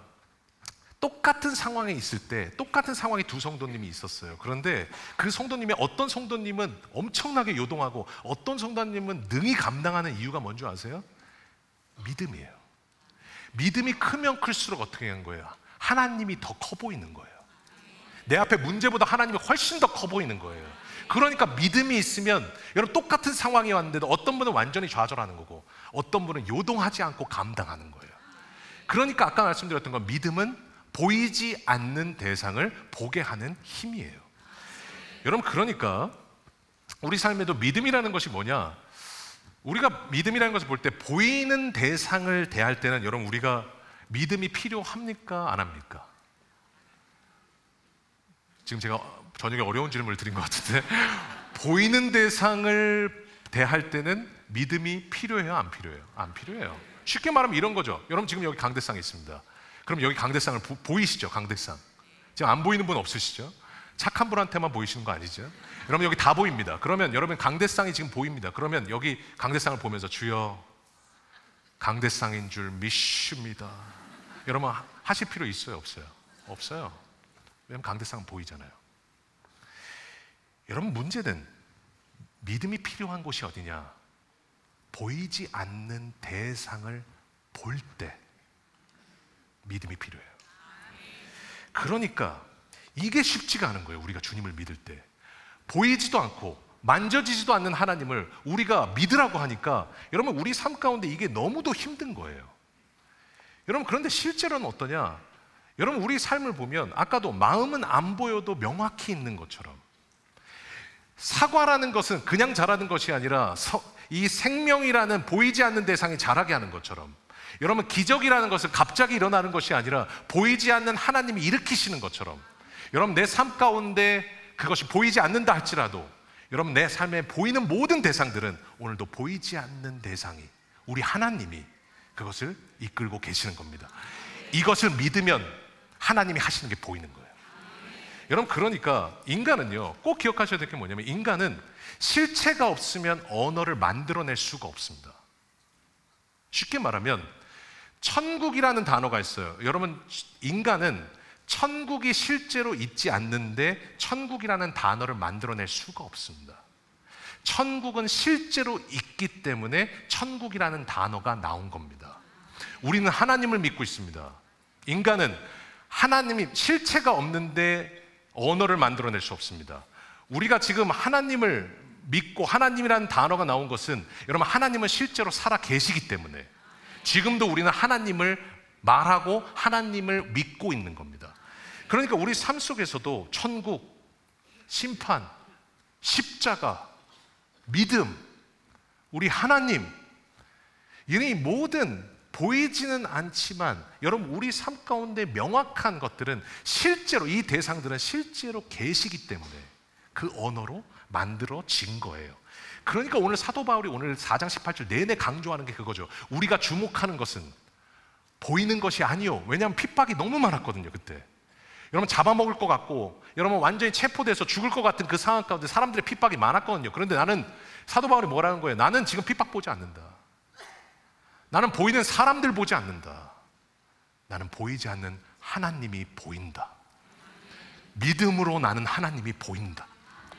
똑같은 상황에 있을 때 똑같은 상황에 두 성도님이 있었어요. 그런데 그 성도님의 어떤 성도님은 엄청나게 요동하고 어떤 성도님은 능히 감당하는 이유가 뭔지 아세요? 믿음이에요. 믿음이 크면 클수록 어떻게 한 거예요? 하나님이 더 커 보이는 거예요. 내 앞에 문제보다 하나님이 훨씬 더 커 보이는 거예요. 그러니까 믿음이 있으면 여러분 똑같은 상황이 왔는데도 어떤 분은 완전히 좌절하는 거고 어떤 분은 요동하지 않고 감당하는 거예요. 그러니까 아까 말씀드렸던 건 믿음은 보이지 않는 대상을 보게 하는 힘이에요. 여러분, 그러니까 우리 삶에도 믿음이라는 것이 뭐냐? 우리가 믿음이라는 것을 볼 때 보이는 대상을 대할 때는 여러분 우리가 믿음이 필요합니까? 안 합니까? 지금 제가 저녁에 어려운 질문을 드린 것 같은데 보이는 대상을 대할 때는 믿음이 필요해요? 안 필요해요? 안 필요해요. 쉽게 말하면 이런 거죠. 여러분 지금 여기 강대상이 있습니다. 그럼 여기 강대상을 보이시죠? 강대상. 지금 안 보이는 분 없으시죠? 착한 분한테만 보이시는 거 아니죠? 여러분 여기 다 보입니다. 그러면 여러분 강대상이 지금 보입니다. 그러면 여기 강대상을 보면서 주여 강대상인 줄 믿습니다. 여러분 하실 필요 있어요? 없어요? 없어요. 왜냐하면 강대상은 보이잖아요. 여러분 문제는 믿음이 필요한 곳이 어디냐? 보이지 않는 대상을 볼 때 믿음이 필요해요. 그러니까 이게 쉽지가 않은 거예요. 우리가 주님을 믿을 때 보이지도 않고 만져지지도 않는 하나님을 우리가 믿으라고 하니까 여러분 우리 삶 가운데 이게 너무도 힘든 거예요. 여러분 그런데 실제로는 어떠냐? 여러분 우리 삶을 보면 아까도 마음은 안 보여도 명확히 있는 것처럼 사과라는 것은 그냥 자라는 것이 아니라 이 생명이라는 보이지 않는 대상이 자라게 하는 것처럼 여러분 기적이라는 것은 갑자기 일어나는 것이 아니라 보이지 않는 하나님이 일으키시는 것처럼 여러분 내 삶 가운데 그것이 보이지 않는다 할지라도 여러분 내 삶에 보이는 모든 대상들은 오늘도 보이지 않는 대상이 우리 하나님이 그것을 이끌고 계시는 겁니다. 이것을 믿으면 하나님이 하시는 게 보이는 거예요. 여러분 그러니까 인간은요 꼭 기억하셔야 될 게 뭐냐면 인간은 실체가 없으면 언어를 만들어낼 수가 없습니다. 쉽게 말하면 천국이라는 단어가 있어요. 여러분 인간은 천국이 실제로 있지 않는데 천국이라는 단어를 만들어낼 수가 없습니다. 천국은 실제로 있기 때문에 천국이라는 단어가 나온 겁니다. 우리는 하나님을 믿고 있습니다. 인간은 하나님이 실체가 없는데 언어를 만들어낼 수 없습니다. 우리가 지금 하나님을 믿고 하나님이라는 단어가 나온 것은 여러분 하나님은 실제로 살아 계시기 때문에 지금도 우리는 하나님을 말하고 하나님을 믿고 있는 겁니다. 그러니까 우리 삶 속에서도 천국, 심판, 십자가, 믿음, 우리 하나님 이 모든 보이지는 않지만 여러분 우리 삶 가운데 명확한 것들은 실제로 이 대상들은 실제로 계시기 때문에 그 언어로 만들어진 거예요. 그러니까 오늘 사도 바울이 오늘 4장 18절 내내 강조하는 게 그거죠. 우리가 주목하는 것은 보이는 것이 아니요. 왜냐하면 핍박이 너무 많았거든요. 그때 여러분 잡아먹을 것 같고 여러분 완전히 체포돼서 죽을 것 같은 그 상황 가운데 사람들의 핍박이 많았거든요. 그런데 나는 사도 바울이 뭐라는 거예요? 나는 지금 핍박 보지 않는다. 나는 보이는 사람들 보지 않는다. 나는 보이지 않는 하나님이 보인다. 믿음으로 나는 하나님이 보인다.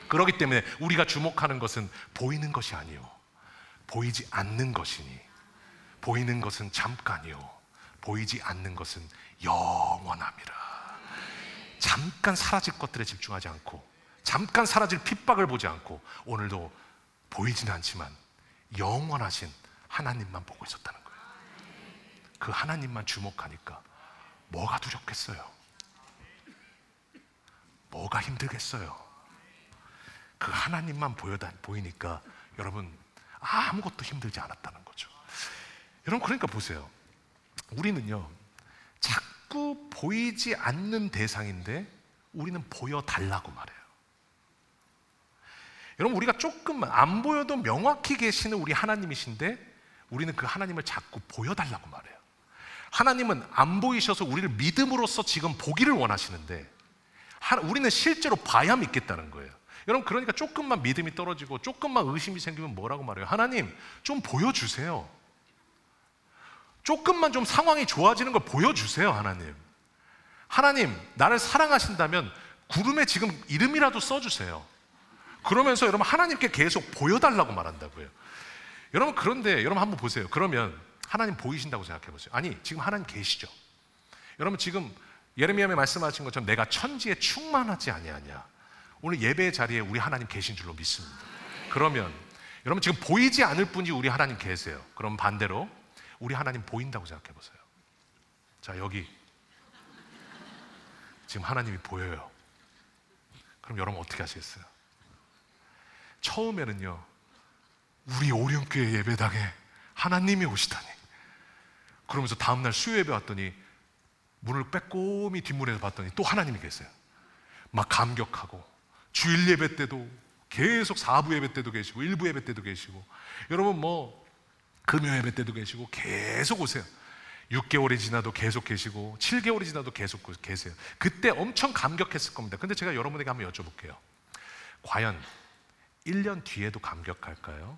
그렇기 때문에 우리가 주목하는 것은 보이는 것이 아니요 보이지 않는 것이니 보이는 것은 잠깐이요 보이지 않는 것은 영원함이라. 잠깐 사라질 것들에 집중하지 않고 잠깐 사라질 핍박을 보지 않고 오늘도 보이지는 않지만 영원하신 하나님만 보고 있었다는 거예요. 그 하나님만 주목하니까 뭐가 두렵겠어요? 뭐가 힘들겠어요? 그 하나님만 보이니까 여러분 아무것도 힘들지 않았다는 거죠. 여러분 그러니까 보세요. 우리는요 자꾸 보이지 않는 대상인데 우리는 보여달라고 말해요. 여러분 우리가 조금만 안 보여도 명확히 계시는 우리 하나님이신데 우리는 그 하나님을 자꾸 보여달라고 말해요. 하나님은 안 보이셔서 우리를 믿음으로써 지금 보기를 원하시는데 우리는 실제로 봐야 믿겠다는 거예요. 여러분, 그러니까 조금만 믿음이 떨어지고 조금만 의심이 생기면 뭐라고 말해요? 하나님, 좀 보여주세요. 조금만 좀 상황이 좋아지는 걸 보여주세요. 하나님, 나를 사랑하신다면 구름에 지금 이름이라도 써주세요. 그러면서 여러분, 하나님께 계속 보여달라고 말한다고요. 여러분, 그런데 여러분 한번 보세요. 그러면 하나님 보이신다고 생각해 보세요. 아니, 지금 하나님 계시죠? 여러분, 지금 예레미야에 말씀하신 것처럼 내가 천지에 충만하지 아니하냐, 오늘 예배의 자리에 우리 하나님 계신 줄로 믿습니다. 그러면 여러분, 지금 보이지 않을 뿐이 우리 하나님 계세요. 그럼 반대로 우리 하나님 보인다고 생각해 보세요. 자, 여기 지금 하나님이 보여요. 그럼 여러분 어떻게 하시겠어요? 처음에는요, 우리 오륜교회 예배당에 하나님이 오시다니, 그러면서 다음날 수요 예배 왔더니 문을 빼꼼히 뒷문에서 봤더니 또 하나님이 계세요. 막 감격하고, 주일 예배 때도 계속 4부 예배 때도 계시고 1부 예배 때도 계시고, 여러분 뭐 금요 예배 때도 계시고 계속 오세요. 6개월이 지나도 계속 계시고 7개월이 지나도 계속 계세요. 그때 엄청 감격했을 겁니다. 근데 제가 여러분에게 한번 여쭤볼게요. 과연 1년 뒤에도 감격할까요?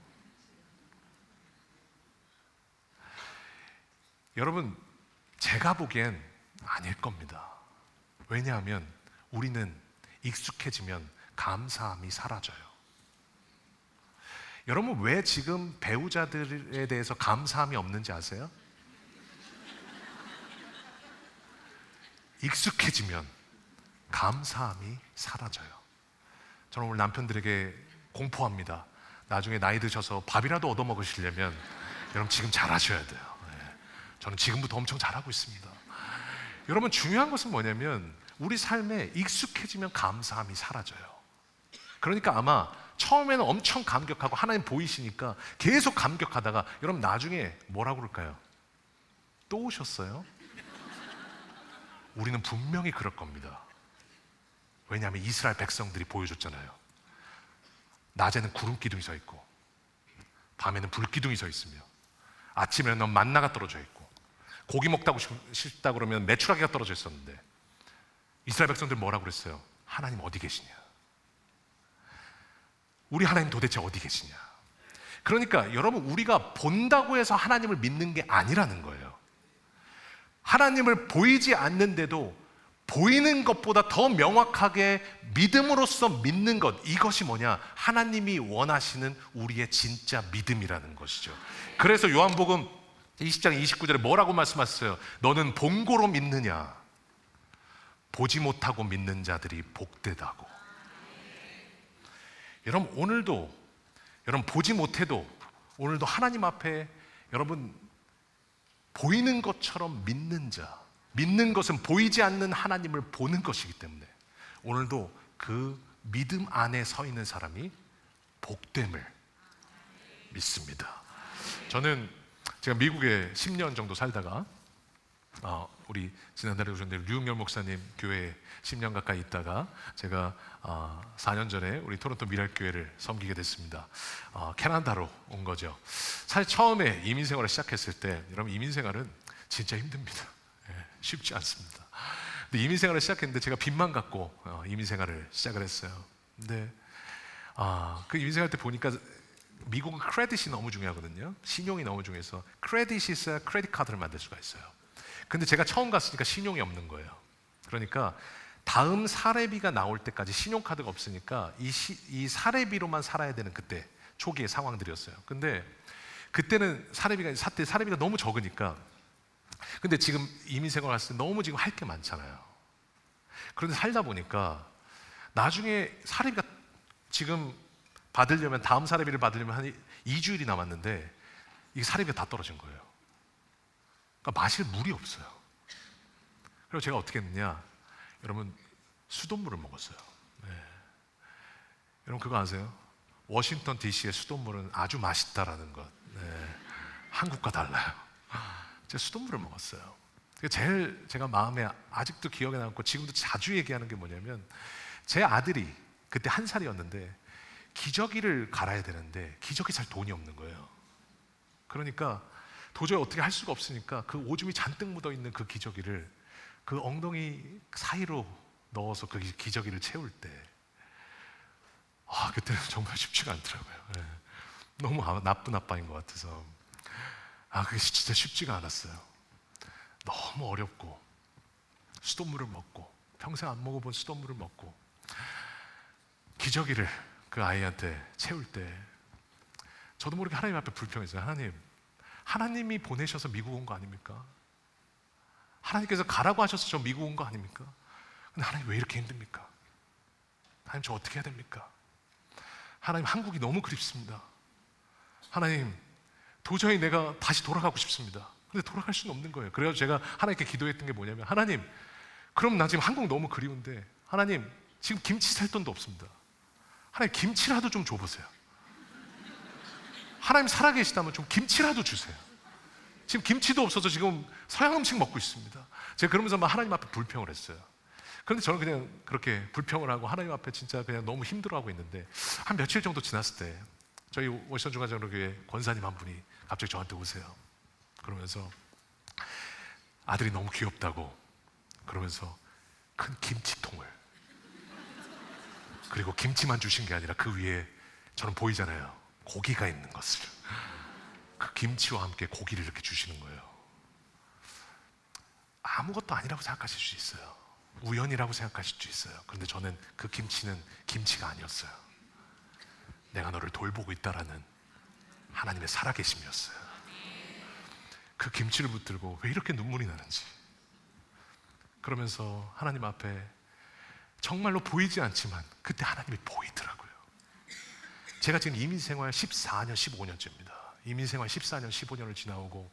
여러분, 제가 보기엔 아닐 겁니다. 왜냐하면 우리는 익숙해지면 감사함이 사라져요. 여러분, 왜 지금 배우자들에 대해서 감사함이 없는지 아세요? 익숙해지면 감사함이 사라져요. 저는 오늘 남편들에게 공포합니다. 나중에 나이 드셔서 밥이라도 얻어먹으시려면 여러분 지금 잘하셔야 돼요. 저는 지금부터 엄청 잘하고 있습니다. 여러분, 중요한 것은 뭐냐면 우리 삶에 익숙해지면 감사함이 사라져요. 그러니까 아마 처음에는 엄청 감격하고 하나님 보이시니까 계속 감격하다가 여러분 나중에 뭐라고 그럴까요? 또 오셨어요? 우리는 분명히 그럴 겁니다. 왜냐하면 이스라엘 백성들이 보여줬잖아요. 낮에는 구름 기둥이 서 있고 밤에는 불 기둥이 서 있으며 아침에는 만나가 떨어져 있고 고기 먹다고 싶다 그러면 메추라기가 떨어져 있었는데 이스라엘 백성들 뭐라고 그랬어요? 하나님 어디 계시냐? 우리 하나님 도대체 어디 계시냐? 그러니까 여러분, 우리가 본다고 해서 하나님을 믿는 게 아니라는 거예요. 하나님을 보이지 않는데도 보이는 것보다 더 명확하게 믿음으로써 믿는 것, 이것이 뭐냐? 하나님이 원하시는 우리의 진짜 믿음이라는 것이죠. 그래서 요한복음 20장 29절에 뭐라고 말씀하셨어요? 너는 본고로 믿느냐? 보지 못하고 믿는 자들이 복되다고. 여러분, 오늘도 여러분 보지 못해도 오늘도 하나님 앞에 여러분 보이는 것처럼 믿는 자, 믿는 것은 보이지 않는 하나님을 보는 것이기 때문에 오늘도 그 믿음 안에 서 있는 사람이 복됨을 믿습니다. 저는 제가 미국에 10년 정도 살다가 우리 지난달에 오셨는데 류영열 목사님 교회에 10년 가까이 있다가 제가 4년 전에 우리 토론토 미랄교회를 섬기게 됐습니다. 캐나다로 온 거죠. 사실 처음에 이민생활을 시작했을 때 여러분, 이민생활은 진짜 힘듭니다. 쉽지 않습니다. 근데 이민생활을 시작했는데 제가 빚만 갖고 이민생활을 시작을 했어요. 근데 그 이민생활 때 보니까 미국은 크레딧이 너무 중요하거든요. 신용이 너무 중요해서 크레딧이 있어야 크레딧 카드를 만들 수가 있어요. 근데 제가 처음 갔으니까 신용이 없는 거예요. 그러니까 다음 사례비가 나올 때까지 신용카드가 없으니까 이 사례비로만 살아야 되는 그때 초기의 상황들이었어요. 근데 그때는 사례비가 너무 적으니까, 근데 지금 이민생활 갔을 때 너무 지금 할 게 많잖아요. 그런데 살다 보니까 나중에 사례비가 지금 받으려면, 다음 사례비를 받으려면 한 2주일이 남았는데 이게 사례비가 다 떨어진 거예요. 그러니까 마실 물이 없어요. 그래서 제가 어떻게 했느냐, 여러분 수돗물을 먹었어요. 여러분 그거 아세요? 워싱턴 DC의 수돗물은 아주 맛있다라는 것. 한국과 달라요. 제가 수돗물을 먹었어요. 제일 제가 마음에 아직도 기억에 남고 지금도 자주 얘기하는 게 뭐냐면, 제 아들이 그때 1살이었는데 기저귀를 갈아야 되는데 기저귀 살 돈이 없는 거예요. 그러니까 도저히 어떻게 할 수가 없으니까 그 오줌이 잔뜩 묻어있는 그 기저귀를 그 엉덩이 사이로 넣어서 그 기저귀를 채울 때 그때는 정말 쉽지가 않더라고요. 예. 너무 나쁜 아빠인 것 같아서 그게 진짜 쉽지가 않았어요. 너무 어렵고 수돗물을 먹고 평생 안 먹어본 수돗물을 먹고 기저귀를 그 아이한테 채울 때 저도 모르게 하나님 앞에 불평했어요. 하나님이 보내셔서 미국 온 거 아닙니까? 하나님께서 가라고 하셔서 저 미국 온 거 아닙니까? 근데 하나님 왜 이렇게 힘듭니까? 하나님 저 어떻게 해야 됩니까? 하나님 한국이 너무 그립습니다. 하나님 도저히 내가 다시 돌아가고 싶습니다. 근데 돌아갈 수는 없는 거예요. 그래서 제가 하나님께 기도했던 게 뭐냐면 하나님 그럼 나 지금 한국 너무 그리운데 하나님 지금 김치 살 돈도 없습니다. 하나님 김치라도 좀 줘보세요. 하나님 살아계시다면 좀 김치라도 주세요. 지금 김치도 없어서 지금 서양 음식 먹고 있습니다. 제가 그러면서 막 하나님 앞에 불평을 했어요. 그런데 저는 그냥 그렇게 불평을 하고 하나님 앞에 진짜 그냥 너무 힘들어하고 있는데 한 며칠 정도 지났을 때 저희 워싱턴 중앙장로교회 권사님 한 분이 갑자기 저한테 오세요. 그러면서 아들이 너무 귀엽다고 그러면서 큰 김치통을 그리고 김치만 주신 게 아니라 그 위에 저는 보이잖아요. 고기가 있는 것을 그 김치와 함께 고기를 이렇게 주시는 거예요. 아무것도 아니라고 생각하실 수 있어요. 우연이라고 생각하실 수 있어요. 그런데 저는 그 김치는 김치가 아니었어요. 내가 너를 돌보고 있다라는 하나님의 살아계심이었어요. 그 김치를 붙들고 왜 이렇게 눈물이 나는지 그러면서 하나님 앞에 정말로 보이지 않지만 그때 하나님이 보이더라고요. 제가 지금 이민생활 14년, 15년째입니다. 이민생활 14년, 15년을 지나오고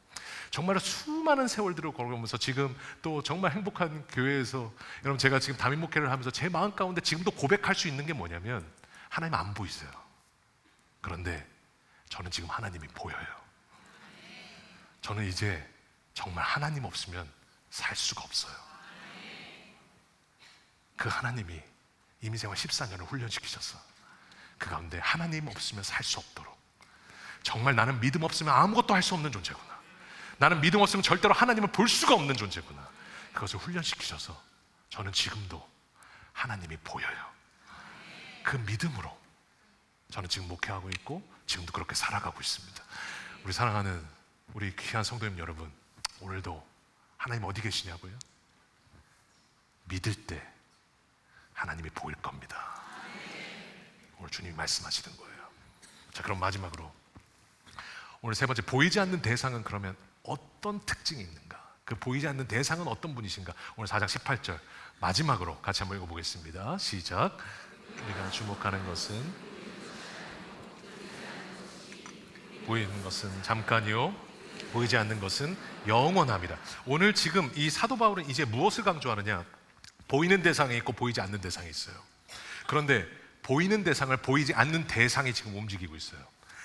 정말 수많은 세월들을 걸어오면서 지금 또 정말 행복한 교회에서 여러분 제가 지금 담임 목회를 하면서 제 마음 가운데 지금도 고백할 수 있는 게 뭐냐면 하나님 안 보이세요. 그런데 저는 지금 하나님이 보여요. 저는 이제 정말 하나님 없으면 살 수가 없어요. 그 하나님이 이민생활 14년을 훈련시키셔서 그 가운데 하나님 없으면 살 수 없도록 정말 나는 믿음 없으면 아무것도 할 수 없는 존재구나. 나는 믿음 없으면 절대로 하나님을 볼 수가 없는 존재구나. 그것을 훈련시키셔서 저는 지금도 하나님이 보여요. 그 믿음으로 저는 지금 목회하고 있고 지금도 그렇게 살아가고 있습니다. 우리 사랑하는 우리 귀한 성도님 여러분, 오늘도 하나님 어디 계시냐고요? 믿을 때 하나님이 보일 겁니다. 오늘 주님이 말씀하시는 거예요. 자, 그럼 마지막으로 오늘 세 번째, 보이지 않는 대상은 그러면 어떤 특징이 있는가? 그 보이지 않는 대상은 어떤 분이신가? 오늘 4장 18절 마지막으로 같이 한번 읽어보겠습니다. 시작. 우리가 주목하는 것은 보이는 것은 잠깐이요 보이지 않는 것은 영원합니다. 오늘 지금 이 사도 바울은 이제 무엇을 강조하느냐? 보이는 대상이 있고 보이지 않는 대상이 있어요. 그런데 보이는 대상을 보이지 않는 대상이 지금 움직이고 있어요.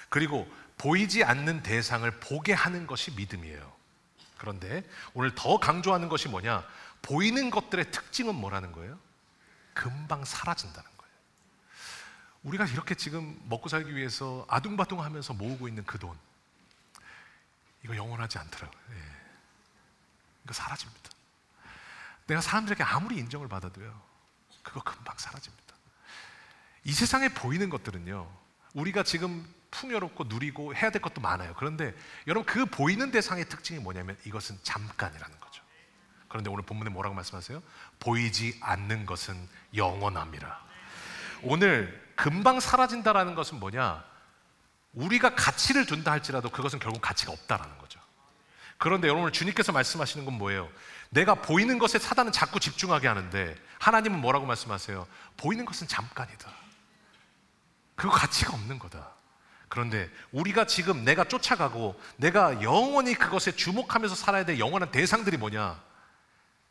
그리고 보이지 않는 대상을 보게 하는 것이 믿음이에요. 그런데 오늘 더 강조하는 것이 뭐냐? 보이는 것들의 특징은 뭐라는 거예요? 금방 사라진다는 거예요. 우리가 이렇게 지금 먹고 살기 위해서 아둥바둥하면서 모으고 있는 그 돈, 이거 영원하지 않더라고요. 이거 사라집니다. 내가 사람들에게 아무리 인정을 받아도요, 그거 금방 사라집니다. 이 세상에 보이는 것들은요, 우리가 지금 풍요롭고 누리고 해야 될 것도 많아요. 그런데 여러분, 그 보이는 대상의 특징이 뭐냐면 이것은 잠깐이라는 거죠. 그런데 오늘 본문에 뭐라고 말씀하세요? 보이지 않는 것은 영원함이라. 오늘 금방 사라진다라는 것은 뭐냐? 우리가 가치를 둔다 할지라도 그것은 결국 가치가 없다라는 거죠. 그런데 여러분, 주님께서 말씀하시는 건 뭐예요? 내가 보이는 것에 사단은 자꾸 집중하게 하는데 하나님은 뭐라고 말씀하세요? 보이는 것은 잠깐이다. 그거 가치가 없는 거다. 그런데 우리가 지금 내가 쫓아가고 내가 영원히 그것에 주목하면서 살아야 될 영원한 대상들이 뭐냐?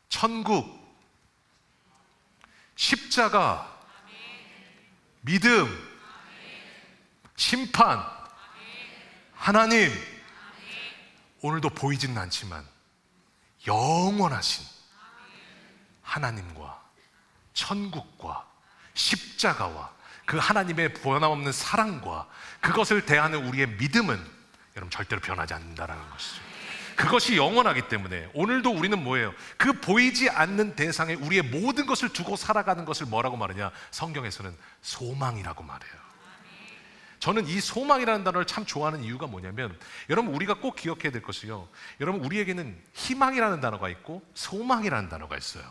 천국, 십자가, 믿음, 심판, 하나님. 오늘도 보이지는 않지만 영원하신 하나님과 천국과 십자가와 그 하나님의 변함없는 사랑과 그것을 대하는 우리의 믿음은 여러분 절대로 변하지 않는다라는 것이죠. 그것이 영원하기 때문에 오늘도 우리는 뭐예요? 그 보이지 않는 대상에 우리의 모든 것을 두고 살아가는 것을 뭐라고 말하냐? 성경에서는 소망이라고 말해요. 저는 이 소망이라는 단어를 참 좋아하는 이유가 뭐냐면, 여러분 우리가 꼭 기억해야 될 것이요, 여러분 우리에게는 희망이라는 단어가 있고 소망이라는 단어가 있어요.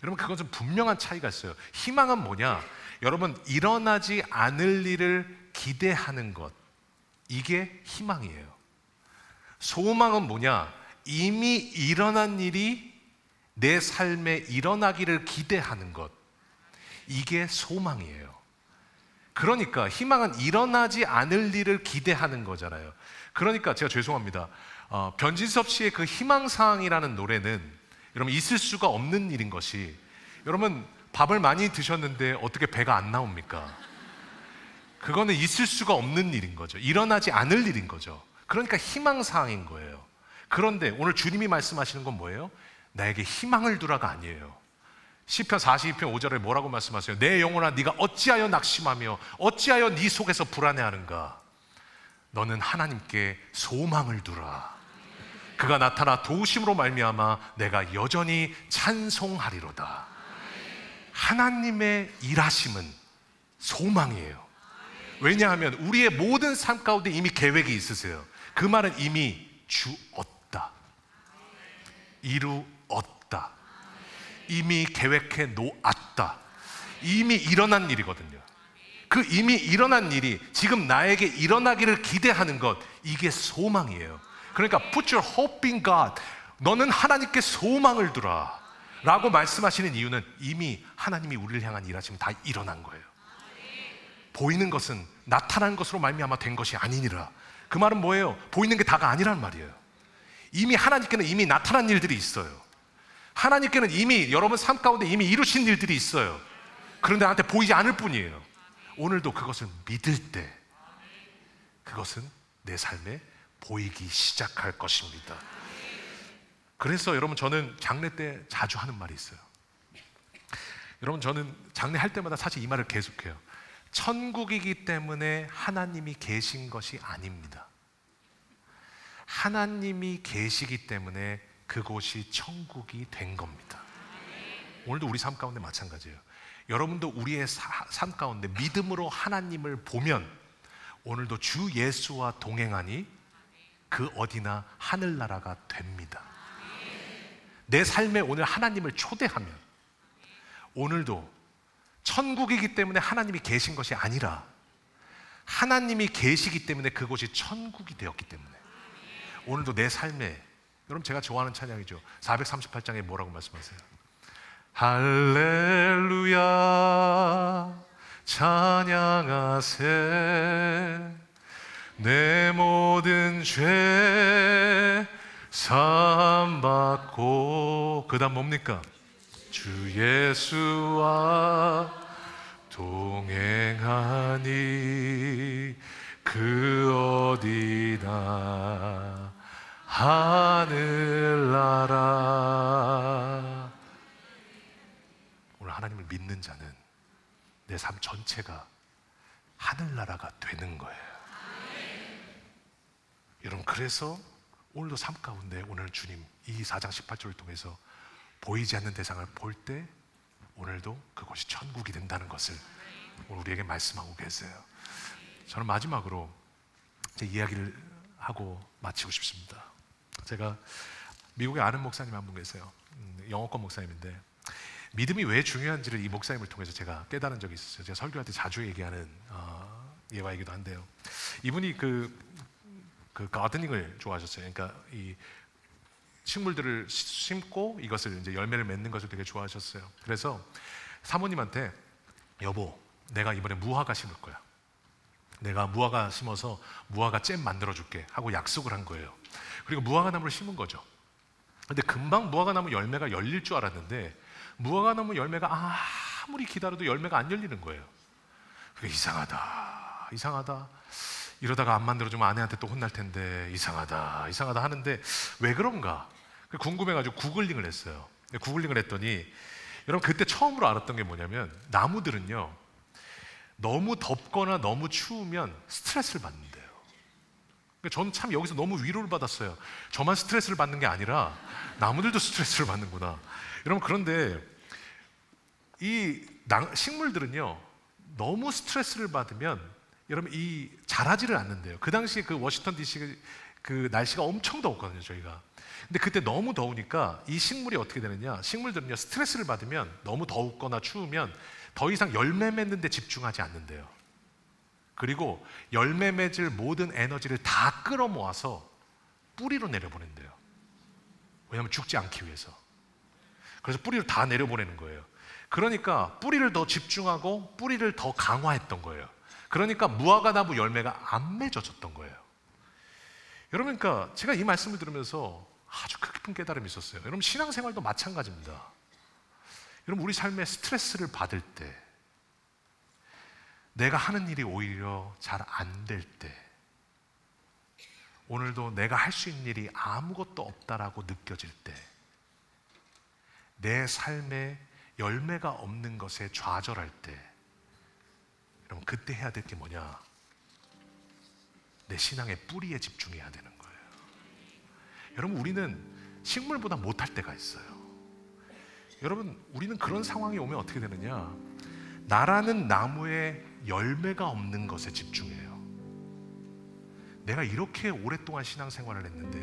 여러분 그것은 분명한 차이가 있어요. 희망은 뭐냐? 여러분 일어나지 않을 일을 기대하는 것, 이게 희망이에요. 소망은 뭐냐? 이미 일어난 일이 내 삶에 일어나기를 기대하는 것, 이게 소망이에요. 그러니까 희망은 일어나지 않을 일을 기대하는 거잖아요. 그러니까 제가 죄송합니다. 변진섭 씨의 그 희망사항이라는 노래는 여러분 있을 수가 없는 일인 것이, 여러분 밥을 많이 드셨는데 어떻게 배가 안 나옵니까? 그거는 있을 수가 없는 일인 거죠. 일어나지 않을 일인 거죠. 그러니까 희망사항인 거예요. 그런데 오늘 주님이 말씀하시는 건 뭐예요? 나에게 희망을 두라가 아니에요. 시편 42편 5절에 뭐라고 말씀하세요? 내 영혼아 네가 어찌하여 낙심하며 어찌하여 네 속에서 불안해하는가? 너는 하나님께 소망을 두라. 그가 나타나 도우심으로 말미암아 내가 여전히 찬송하리로다. 하나님의 일하심은 소망이에요. 왜냐하면 우리의 모든 삶 가운데 이미 계획이 있으세요. 그 말은 이미 주었다, 이루었다, 이미 계획해 놓았다, 이미 일어난 일이거든요. 그 이미 일어난 일이 지금 나에게 일어나기를 기대하는 것, 이게 소망이에요. 그러니까 put your hope in God, 너는 하나님께 소망을 두라 라고 말씀하시는 이유는 이미 하나님이 우리를 향한 일하시면 다 일어난 거예요. 보이는 것은 나타난 것으로 말미암아 된 것이 아니니라. 그 말은 뭐예요? 보이는 게 다가 아니란 말이에요. 이미 하나님께는 이미 나타난 일들이 있어요. 하나님께는 이미 여러분 삶 가운데 이미 이루신 일들이 있어요. 그런데 나한테 보이지 않을 뿐이에요. 오늘도 그것을 믿을 때 그것은 내 삶에 보이기 시작할 것입니다. 그래서 여러분 저는 장례 때 자주 하는 말이 있어요. 여러분 저는 장례 할 때마다 사실 이 말을 계속해요. 천국이기 때문에 하나님이 계신 것이 아닙니다. 하나님이 계시기 때문에 그곳이 천국이 된 겁니다. 오늘도 우리 삶 가운데 마찬가지예요. 여러분도 우리의 삶 가운데 믿음으로 하나님을 보면 오늘도 주 예수와 동행하니 그 어디나 하늘나라가 됩니다. 내 삶에 오늘 하나님을 초대하면 오늘도 천국이기 때문에 하나님이 계신 것이 아니라 하나님이 계시기 때문에 그곳이 천국이 되었기 때문에 오늘도 내 삶에, 여러분 제가 좋아하는 찬양이죠. 438장에 뭐라고 말씀하세요? 할렐루야 찬양하세 내 모든 죄 사함받고, 그 다음 뭡니까? 주 예수와 동행하니 그 어디나 하늘나라. 오늘 하나님을 믿는 자는 내 삶 전체가 하늘나라가 되는 거예요. 여러분 그래서 오늘도 삶 가운데 오늘 주님 이 4장 18절을 통해서 보이지 않는 대상을 볼 때 오늘도 그것이 천국이 된다는 것을 오늘 우리에게 말씀하고 계세요. 저는 마지막으로 제 이야기를 하고 마치고 싶습니다. 제가 미국에 아는 목사님 한 분 계세요. 영어권 목사님인데 믿음이 왜 중요한지를 이 목사님을 통해서 제가 깨달은 적이 있었어요. 제가 설교할 때 자주 얘기하는 예화이기도 한데요. 이분이 그 가드닝을 좋아하셨어요. 그러니까 이 식물들을 심고 이것을 이제 열매를 맺는 것을 되게 좋아하셨어요. 그래서 사모님한테 여보, 내가 이번에 무화과 심을 거야. 내가 무화과 심어서 무화과 잼 만들어 줄게 하고 약속을 한 거예요. 그리고 무화과 나무를 심은 거죠. 근데 금방 무화과 나무 열매가 열릴 줄 알았는데 무화과 나무 열매가 아무리 기다려도 열매가 안 열리는 거예요. 그게 이상하다. 이러다가 안 만들어주면 아내한테 또 혼날 텐데 이상하다 하는데 왜 그런가 궁금해가지고 구글링을 했어요. 구글링을 했더니 여러분 그때 처음으로 알았던 게 뭐냐면 나무들은요 너무 덥거나 너무 추우면 스트레스를 받는데요. 그러니까 저는 참 여기서 너무 위로를 받았어요. 저만 스트레스를 받는 게 아니라 나무들도 스트레스를 받는구나. 여러분, 그런데 이 식물들은요, 너무 스트레스를 받으면 여러분 이 자라지를 않는데요. 그 당시에 그 워싱턴 DC 그 날씨가 엄청 더웠거든요, 저희가. 근데 그때 너무 더우니까 이 식물이 어떻게 되느냐? 식물들은요, 스트레스를 받으면 너무 더웠거나 추우면 더 이상 열매 맺는 데 집중하지 않는데요. 그리고 열매 맺을 모든 에너지를 다 끌어모아서 뿌리로 내려보낸대요. 왜냐하면 죽지 않기 위해서. 그래서 뿌리를 다 내려보내는 거예요. 그러니까 뿌리를 더 집중하고 뿌리를 더 강화했던 거예요. 그러니까 무화과 나무 열매가 안 맺어졌던 거예요. 여러분, 그러니까 제가 이 말씀을 들으면서 아주 깊은 깨달음이 있었어요. 여러분, 신앙생활도 마찬가지입니다. 여러분, 우리 삶에 스트레스를 받을 때, 내가 하는 일이 오히려 잘 안 될 때, 오늘도 내가 할 수 있는 일이 아무것도 없다라고 느껴질 때, 내 삶에 열매가 없는 것에 좌절할 때, 여러분, 그때 해야 될 게 뭐냐? 내 신앙의 뿌리에 집중해야 되는 거예요. 여러분, 우리는 식물보다 못할 때가 있어요. 여러분, 우리는 그런 상황이 오면 어떻게 되느냐? 나라는 나무에 열매가 없는 것에 집중해요. 내가 이렇게 오랫동안 신앙생활을 했는데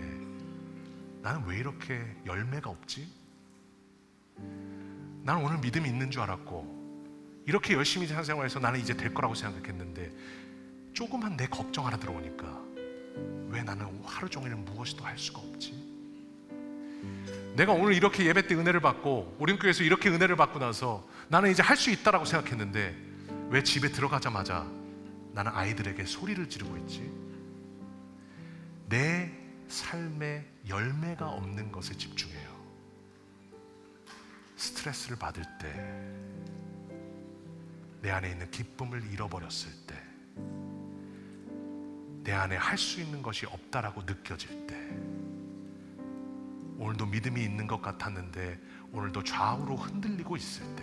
나는 왜 이렇게 열매가 없지? 나는 오늘 믿음이 있는 줄 알았고, 이렇게 열심히 신앙생활해서 나는 이제 될 거라고 생각했는데 조금만 내 걱정 하나 들어오니까 왜 나는 하루 종일 무엇도 할 수가 없지? 내가 오늘 이렇게 예배 때 은혜를 받고 우림교회에서 이렇게 은혜를 받고 나서 나는 이제 할 수 있다라고 생각했는데 왜 집에 들어가자마자 나는 아이들에게 소리를 지르고 있지? 내 삶에 열매가 없는 것에 집중해요. 스트레스를 받을 때, 내 안에 있는 기쁨을 잃어버렸을 때, 내 안에 할 수 있는 것이 없다라고 느껴질 때, 오늘도 믿음이 있는 것 같았는데 오늘도 좌우로 흔들리고 있을 때,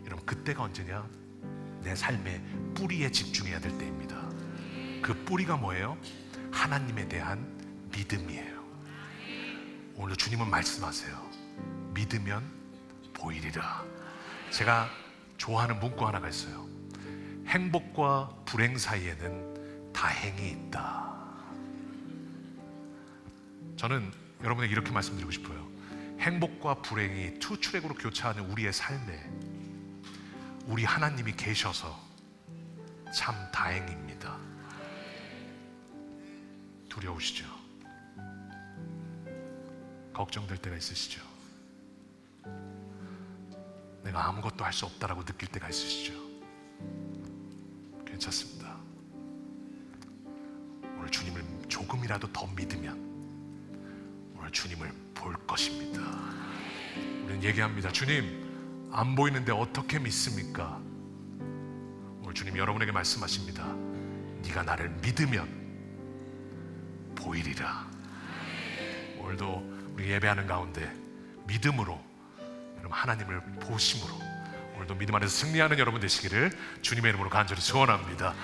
여러분, 그때가 언제냐? 내 삶의 뿌리에 집중해야 될 때입니다. 그 뿌리가 뭐예요? 하나님에 대한 믿음이에요. 오늘도 주님은 말씀하세요. 믿으면 보이리라. 제가 좋아하는 문구 하나가 있어요. 행복과 불행 사이에는 다행이 있다. 저는 여러분에게 이렇게 말씀드리고 싶어요. 행복과 불행이 투트랙으로 교차하는 우리의 삶에 우리 하나님이 계셔서 참 다행입니다. 두려우시죠? 걱정될 때가 있으시죠? 내가 아무것도 할 수 없다라고 느낄 때가 있으시죠? 괜찮습니다. 오늘 주님을 조금이라도 더 믿으면 오늘 주님을 볼 것입니다. 우리는 얘기합니다. 주님, 안 보이는데 어떻게 믿습니까? 오늘 주님 여러분에게 말씀하십니다. 네가 나를 믿으면 보이리라. 오늘도 우리 예배하는 가운데 믿음으로, 여러분, 하나님을 보심으로 오늘도 믿음 안에서 승리하는 여러분 되시기를 주님의 이름으로 간절히 소원합니다.